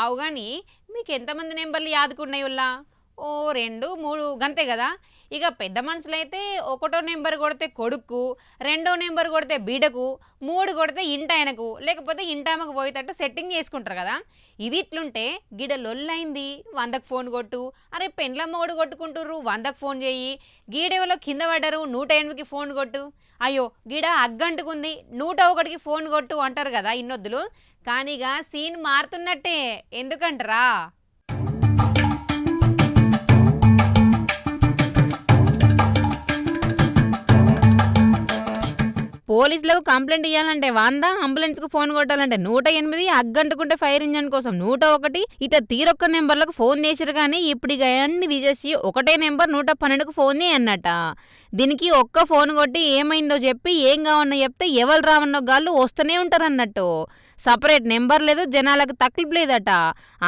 అవు గాని మీకెంతమంది నెంబర్లు యాదుకున్నాయుల్లా? ఓ 2, 3 గంతే గదా! ఇక పెద్ద మనుషులైతే ఒకటో నెంబర్ కొడితే కొడుక్కు, రెండో నెంబర్ కొడితే బిడ్డకు, 3 కొడితే ఇంటాయనకు, లేకపోతే ఇంటామెకు పోయేటట్టు సెట్టింగ్ చేసుకుంటారు కదా. ఇది ఇట్లుంటే గిడ లొల్లైంది 100కు ఫోన్ కొట్టు, అరే పెండ్ల మొగుడు కొట్టుకుంటుర్రు 100కు ఫోన్ చేయి, గీడెవలో కింద పడ్డరు 108కి ఫోన్ కొట్టు, అయ్యో గిడ అగ్గంటుకుంది 101కి ఫోన్ కొట్టు అంటారు కదా ఇన్నొద్దులు. కానీగా సీన్ మారుతున్నట్టే, ఎందుకంటారా? పోలీసులకు కంప్లైంట్ ఇవ్వాలంటే 100, అంబులెన్స్కు ఫోన్ కొట్టాలంటే 108, అగ్గంటుకుంటే ఫైర్ ఇంజన్ కోసం 101, ఇట తీరొక్క నెంబర్లకు ఫోన్ చేసిరు. కానీ ఇప్పుడు ఇక అన్ని తీసేసి ఒకటే నెంబర్ 112కు ఫోన్ చేయన్నట. దీనికి ఒక్క ఫోన్ కొట్టి ఏమైందో చెప్పి ఏం కావన్నో చెప్తే ఎవరు రావన్నో గాళ్ళు వస్తూనే ఉంటారు అన్నట్టు. సపరేట్ నెంబర్ లేదు, జనాలకు తక్లీఫ్ లేదట.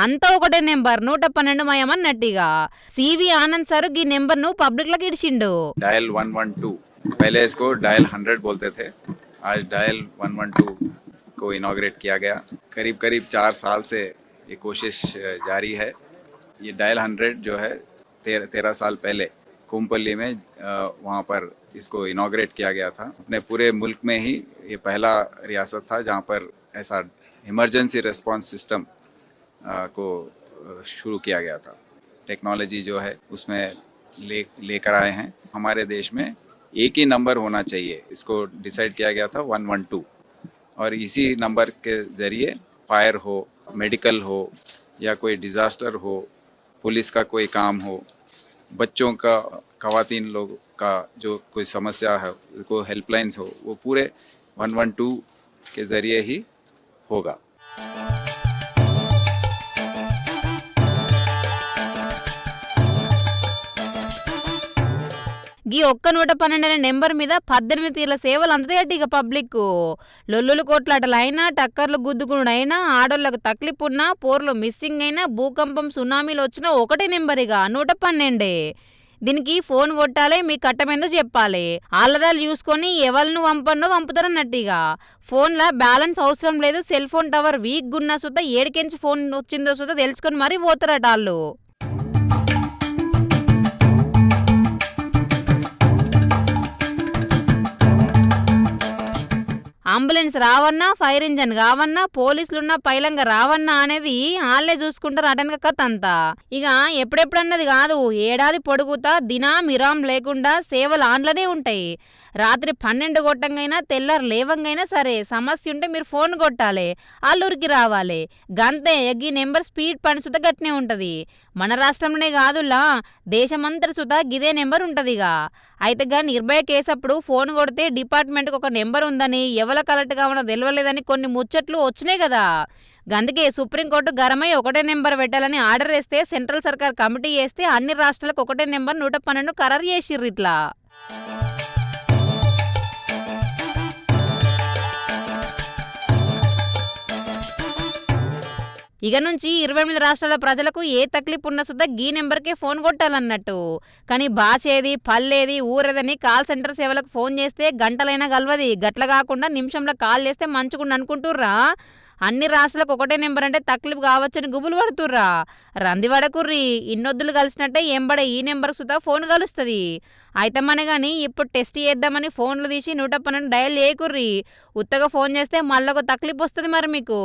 అంతా ఒకటే నెంబర్ 112 మయమన్నట్టుగా. సివి ఆనంద్ సార్ ఈ నెంబర్ను పబ్లిక్లోకి ఇడిచిండు. डायल 112, पहले इसको डायल 100 बोलते थे, आज डायल 112 को इनॉग्रेट किया गया। करीब करीब 4 साल से ये कोशिश जारी है। ये डायल 100 जो है 13 साल पहले कोमपल्ली में वहाँ पर इसको इनॉग्रेट किया गया था। अपने पूरे मुल्क में ही ये पहला रियासत था जहाँ पर ऐसा इमरजेंसी रिस्पॉन्स सिस्टम को शुरू किया गया था। टेक्नोलॉजी जो है उसमें लेकर आए हैं। हमारे देश में एक ही नंबर होना चाहिए, इसको डिसाइड किया गया था 112, और इसी नंबर के ज़रिए फायर हो, मेडिकल हो, या कोई डिज़ास्टर हो, पुलिस का कोई काम हो, बच्चों का, ख़वातीन लोग का जो कोई समस्या है, को हेल्पलाइंस हो, वो पूरे 112 के ज़रिए ही होगा। ఈ ఒక్క 112 అనే నెంబర్ మీద 18 తీర్ల సేవలు అందుతాయట. ఇక పబ్లిక్ లొల్లులు కొట్లాటలైనా, టక్కర్లు గుద్దుకునుడైనా, ఆడోళ్లకు తక్లీఫ్ ఉన్నా, పోర్లు మిస్సింగ్ అయినా, భూకంపం సునామీలు వచ్చినా ఒకటే నెంబర్ ఇక 112. దీనికి ఫోన్ కొట్టాలి, మీ కట్టమేందో చెప్పాలి, ఆళ్ళదాలు చూసుకొని ఎవరిను వంపన్నో వంపుతారన్నట్టుగా. ఫోన్లో బ్యాలెన్స్ అవసరం లేదు, సెల్ ఫోన్ టవర్ వీక్ గున్నా సుద్దా ఏడికెంచి ఫోన్ వచ్చిందో సుద్దా తెలుసుకొని మరీ పోతారట వాళ్ళు. అంబులెన్స్ రావన్నా, ఫైర్ ఇంజన్ కావన్నా, పోలీసులున్నా పైలంగా రావన్నా అనేది వాళ్ళే చూసుకుంటారు అటెనక కథ అంతా. ఇక ఎప్పుడెప్పుడన్నది కాదు, ఏడాది పొడుగుతా దినాం ఇరాం లేకుండా సేవలు ఆన్లనే ఉంటాయి. రాత్రి 12 కొట్టంగైనా, తెల్లారు లేవంగైనా సరే సమస్య ఉంటే మీరు ఫోన్ కొట్టాలి, ఆళ్ళూరికి రావాలి. గంతే. ఈ నెంబర్ స్పీడ్ పని సుత గట్నే ఉంటుంది. మన రాష్ట్రంలోనే కాదులా, దేశమంతటి సుత గిదే నెంబర్ ఉంటుందిగా. అయితే గా నిర్భయ కేసప్పుడు ఫోన్ కొడితే డిపార్ట్మెంట్కి ఒక నెంబర్ ఉందని, ఎవల కలెక్ట్ కావనో తెలియలేదని కొన్ని ముచ్చట్లు వచ్చినాయి కదా. అందుకే సుప్రీంకోర్టు గరమై ఒకటే నెంబర్ పెట్టాలని ఆర్డర్ వేస్తే, సెంట్రల్ సర్కార్ కమిటీ వేస్తే అన్ని రాష్ట్రాలకు ఒకటే నెంబర్ 112 ఖరారు చేసిర్రు. ఇట్లా ఇక నుంచి 28 రాష్ట్రాల ప్రజలకు ఏ తక్లీఫ్ ఉన్న సుద్దా గీ నెంబర్కే ఫోన్ కొట్టాలన్నట్టు. కానీ భాష ఏది, పల్లేది, ఊరేదని కాల్ సెంటర్ సేవలకు ఫోన్ చేస్తే గంటలైనా గలవది. గట్ల కాకుండా నిమిషంలో కాల్ చేస్తే మంచుకుండా అనుకుంటుర్రా? అన్ని రాష్ట్రాలకు ఒకటే నెంబర్ అంటే తక్లీఫ్ కావచ్చని గుబులు పడుతుర్రా? రంది పడకుర్రి. ఇన్నొద్దులు కలిసినట్టే ఎంబడే ఈ నెంబర్ సుతా ఫోన్ కలుస్తుంది. అయితే మన కానీ ఇప్పుడు టెస్ట్ చేద్దామని ఫోన్లు తీసి 112 డయల్ చేయకుర్రి. ఉత్తగా ఫోన్ చేస్తే మళ్ళొక తక్లీఫ్ వస్తుంది మరి మీకు.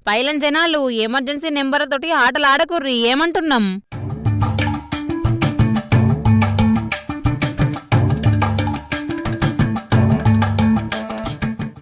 పైలం జనాలు ఎమర్జెన్సీ నెంబర్ తోటి ఆటలు ఆడకుర్రి. ఏమంటున్నాం?